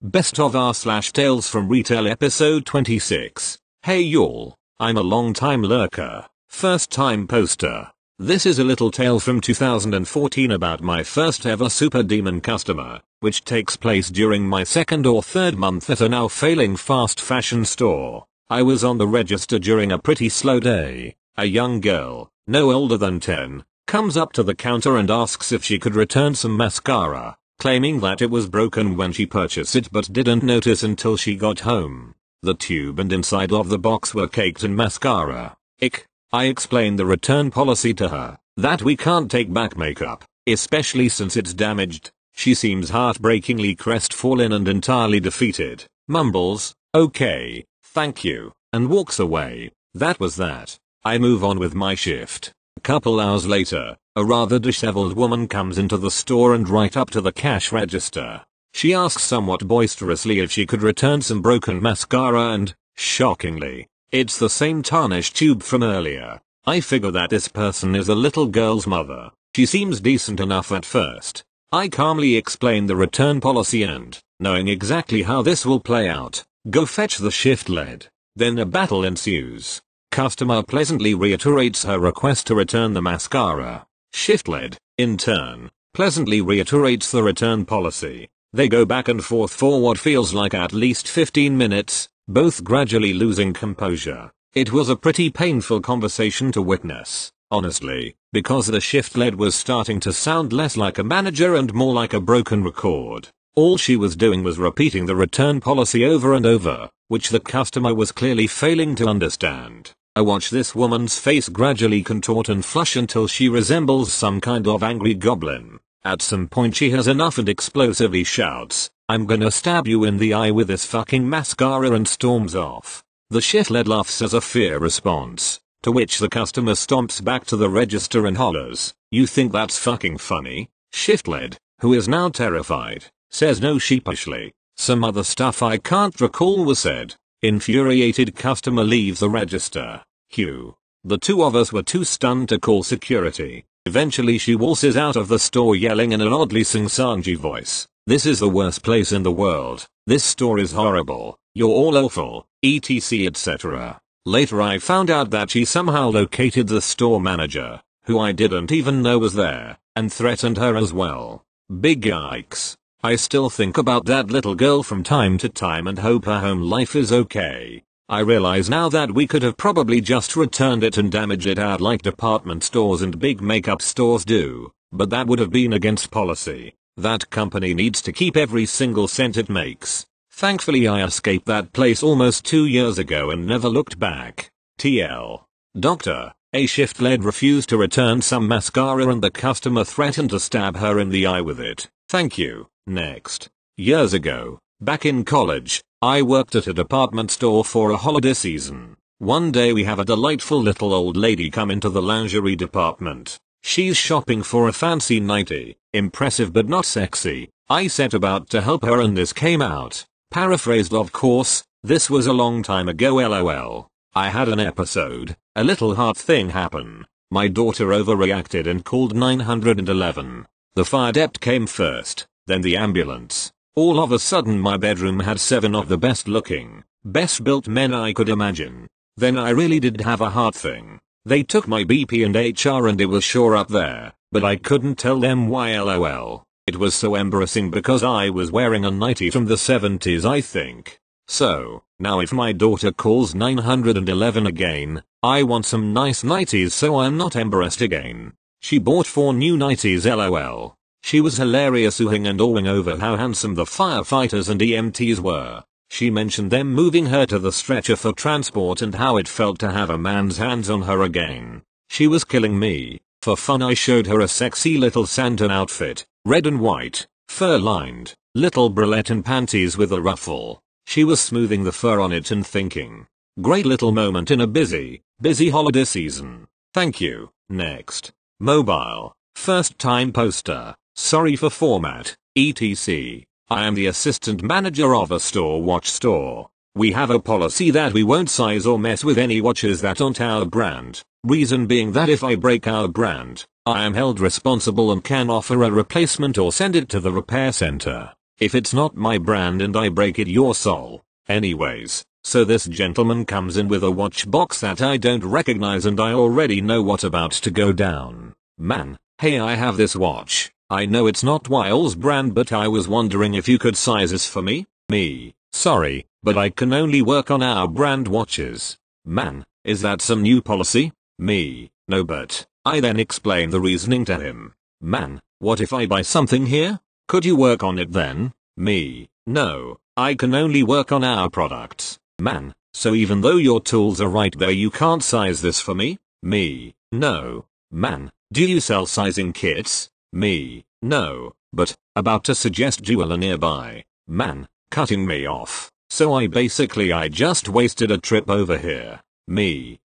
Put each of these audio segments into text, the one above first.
Best of R slash Tales from Retail episode 26. Hey y'all, I'm a long time lurker, first time poster. This is a little tale from 2014 about my first ever super demon customer, which takes place during my second or third month at a now failing fast fashion store. I was on the register during a pretty slow day. A young girl, no older than 10, comes up to the counter and asks if she could return some mascara, claiming that it was broken when she purchased it but didn't notice until she got home. The tube and inside of the box were caked in mascara. Ick. I explained the return policy to her, that we can't take back makeup, especially since it's damaged. She seems heartbreakingly crestfallen and entirely defeated, mumbles, "Okay, thank you," and walks away. That was that. I move on with my shift. A couple hours later, a rather disheveled woman comes into the store and right up to the cash register. She asks somewhat boisterously if she could return some broken mascara and, shockingly, it's the same tarnished tube from earlier. I figure that this person is a little girl's mother. She seems decent enough at first. I calmly explain the return policy and, knowing exactly how this will play out, go fetch the shift lead. Then a battle ensues. Customer pleasantly reiterates her request to return the mascara. Shift lead, in turn, pleasantly reiterates the return policy. They go back and forth for what feels like at least 15 minutes, both gradually losing composure. It was a pretty painful conversation to witness, honestly, because the shift lead was starting to sound less like a manager and more like a broken record. All she was doing was repeating the return policy over and over, which the customer was clearly failing to understand. I watch this woman's face gradually contort and flush until she resembles some kind of angry goblin. At some point she has enough and explosively shouts, "I'm gonna stab you in the eye with this fucking mascara," and storms off. The shift lead laughs as a fear response, to which the customer stomps back to the register and hollers, "You think that's fucking funny?" Shift lead, who is now terrified, says no sheepishly. Some other stuff I can't recall was said. Infuriated customer leaves the register. Q. The two of us were too stunned to call security. Eventually she waltzes out of the store yelling in an oddly sing-songy voice, "This is the worst place in the world. This store is horrible. You're all awful, etc etc." Later I found out that she somehow located the store manager, who I didn't even know was there, and threatened her as well. Big yikes. I still think about that little girl from time to time and hope her home life is okay. I realize now that we could have probably just returned it and damaged it out like department stores and big makeup stores do, but that would have been against policy. That company needs to keep every single cent it makes. Thankfully I escaped that place almost 2 years ago and never looked back. TL. Doctor, a shift lead refused to return some mascara and the customer threatened to stab her in the eye with it. Thank you. Next. Years ago, back in college, I worked at a department store for a holiday season. One day we have a delightful little old lady come into the lingerie department. She's shopping for a fancy nightie, impressive but not sexy. I set about to help her and this came out. Paraphrased of course, this was a long time ago lol. I had an episode, a little heart thing happen. My daughter overreacted and called 911. The fire dept came first, then the ambulance. All of a sudden my bedroom had 7 of the best looking, best built men I could imagine. Then I really did have a heart thing. They took my BP and HR and it was sure up there, but I couldn't tell them why lol. It was so embarrassing because I was wearing a nightie from the 70s I think. So, now if my daughter calls 911 again, I want some nice nighties so I'm not embarrassed again. She bought 4 new nighties lol. She was hilarious oohing and awing over how handsome the firefighters and EMTs were. She mentioned them moving her to the stretcher for transport and how it felt to have a man's hands on her again. She was killing me. For fun I showed her a sexy little Santa outfit, red and white, fur-lined, little bralette and panties with a ruffle. She was smoothing the fur on it and thinking, great little moment in a busy holiday season. Thank you. Next. Mobile. First time poster. Sorry for format, etc. I am the assistant manager of a store watch store. We have a policy that we won't size or mess with any watches that aren't our brand. Reason being that if I break our brand, I am held responsible and can offer a replacement or send it to the repair center. If it's not my brand and I break it, your soul. Anyways, so this gentleman comes in with a watch box that I don't recognize and I already know what's about to go down. Man, hey, I have this watch. I know it's not Wiles brand, but I was wondering if you could size this for me? Sorry, but I can only work on our brand watches. Man, is that some new policy? No, but I then explained the reasoning to him. Man, what if I buy something here? Could you work on it then? No, I can only work on our products. Man, so even though your tools are right there, you can't size this for me? No. Man, do you sell sizing kits? No, but about to suggest jeweler nearby. Man, cutting me off. So I just wasted a trip over here.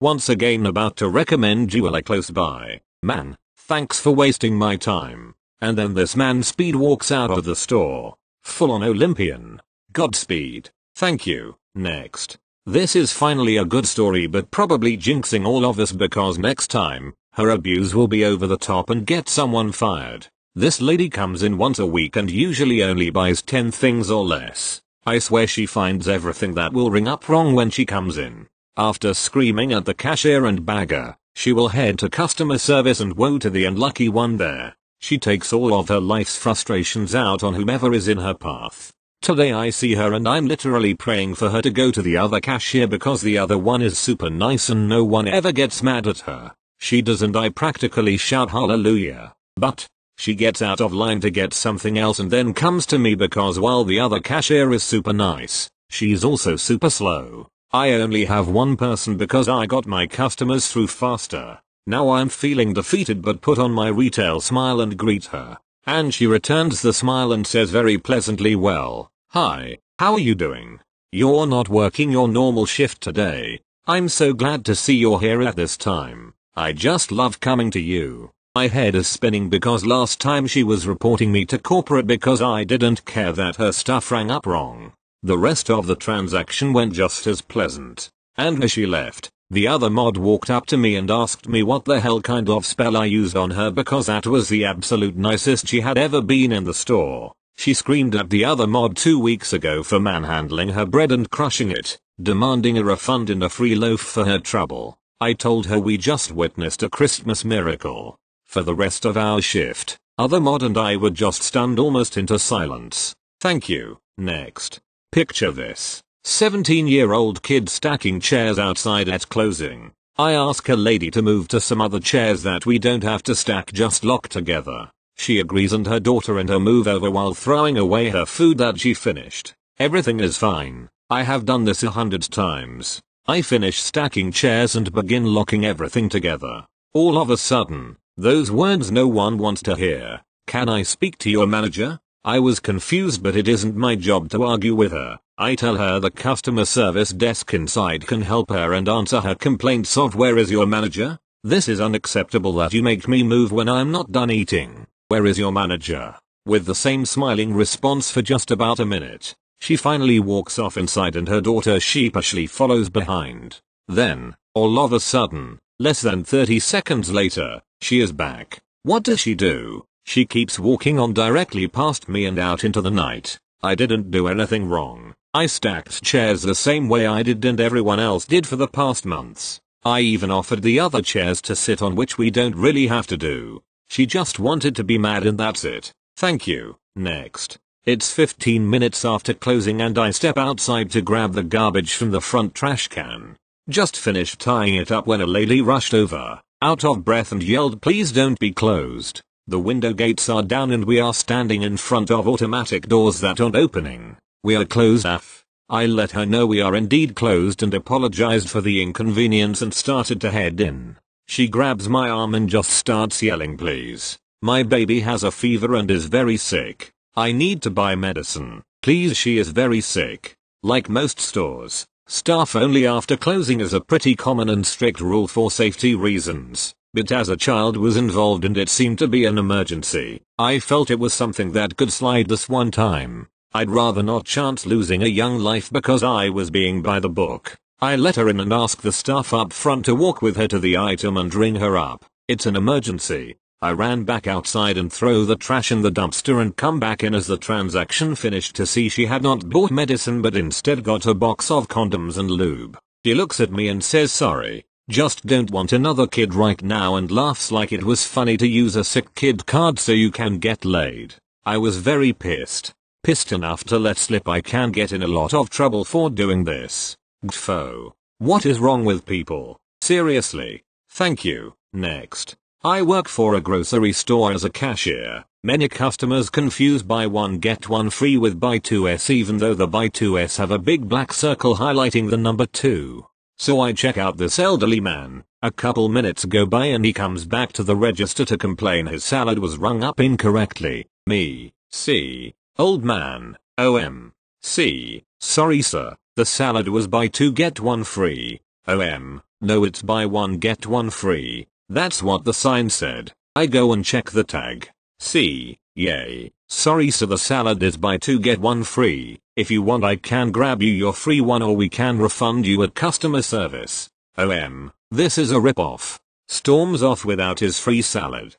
Once again about to recommend jeweler close by. Man, thanks for wasting my time. And then this man speed walks out of the store. Full on Olympian. Godspeed. Thank you. Next. This is finally a good story, but probably jinxing all of us because next time, her abuse will be over the top and get someone fired. This lady comes in once a week and usually only buys 10 things or less. I swear she finds everything that will ring up wrong when she comes in. After screaming at the cashier and bagger, she will head to customer service and woe to the unlucky one there. She takes all of her life's frustrations out on whomever is in her path. Today I see her and I'm literally praying for her to go to the other cashier because the other one is super nice and no one ever gets mad at her. She does and I practically shout hallelujah. But she gets out of line to get something else and then comes to me because while the other cashier is super nice, she's also super slow. I only have one person because I got my customers through faster. Now I'm feeling defeated but put on my retail smile and greet her. And she returns the smile and says very pleasantly, well, hi, how are you doing? You're not working your normal shift today. I'm so glad to see you're here at this time. I just love coming to you. My head is spinning because last time she was reporting me to corporate because I didn't care that her stuff rang up wrong. The rest of the transaction went just as pleasant. And as she left, the other mod walked up to me and asked me what the hell kind of spell I used on her because that was the absolute nicest she had ever been in the store. She screamed at the other mod 2 weeks ago for manhandling her bread and crushing it, demanding a refund and a free loaf for her trouble. I told her we just witnessed a Christmas miracle. For the rest of our shift, other mod and I were just stunned almost into silence. Thank you. Next. Picture this. 17-year-old kid stacking chairs outside at closing. I ask a lady to move to some other chairs that we don't have to stack, just lock together. She agrees and her daughter and her move over while throwing away her food that she finished. Everything is fine. I have done this 100 times. I finish stacking chairs and begin locking everything together. All of a sudden, those words no one wants to hear. Can I speak to your manager? I was confused, but it isn't my job to argue with her. I tell her the customer service desk inside can help her and answer her complaints of where is your manager? This is unacceptable that you make me move when I'm not done eating. Where is your manager? With the same smiling response for just about a minute, she finally walks off inside and her daughter sheepishly follows behind. Then, all of a sudden, less than 30 seconds later, she is back. What does she do? She keeps walking on directly past me and out into the night. I didn't do anything wrong. I stacked chairs the same way I did and everyone else did for the past months. I even offered the other chairs to sit on, which we don't really have to do. She just wanted to be mad and that's it. Thank you. Next. It's 15 minutes after closing and I step outside to grab the garbage from the front trash can. Just finished tying it up when a lady rushed over, out of breath, and yelled, "Please don't be closed. The window gates are down and we are standing in front of automatic doors that aren't opening. We are closed AF." I let her know we are indeed closed and apologized for the inconvenience and started to head in. She grabs my arm and just starts yelling, "Please. My baby has a fever and is very sick. I need to buy medicine. Please, she is very sick." Like most stores, staff only after closing is a pretty common and strict rule for safety reasons. But as a child was involved and it seemed to be an emergency, I felt it was something that could slide this one time. I'd rather not chance losing a young life because I was being by the book. I let her in and asked the staff up front to walk with her to the item and ring her up. It's an emergency. I ran back outside and throw the trash in the dumpster and come back in as the transaction finished to see she had not bought medicine but instead got a box of condoms and lube. She looks at me and says sorry, just don't want another kid right now, and laughs like it was funny to use a sick kid card so you can get laid. I was very pissed. Pissed enough to let slip I can get in a lot of trouble for doing this. Gfo. What is wrong with people? Seriously. Thank you. Next. I work for a grocery store as a cashier. Many customers confuse buy one get one free with buy 2s, even though the buy 2s have a big black circle highlighting the number 2. So I check out this elderly man. A couple minutes go by and he comes back to the register to complain his salad was rung up incorrectly. Me. C. Old man. OM. C. Sorry sir, the salad was buy 2 get 1 free. OM. No, it's buy 1 get 1 free. That's what the sign said. I go and check the tag. C. Yay. Sorry sir, the salad is buy 2 get 1 free. If you want I can grab you your free one or we can refund you at customer service. OM. This is a rip-off. Storms off without his free salad.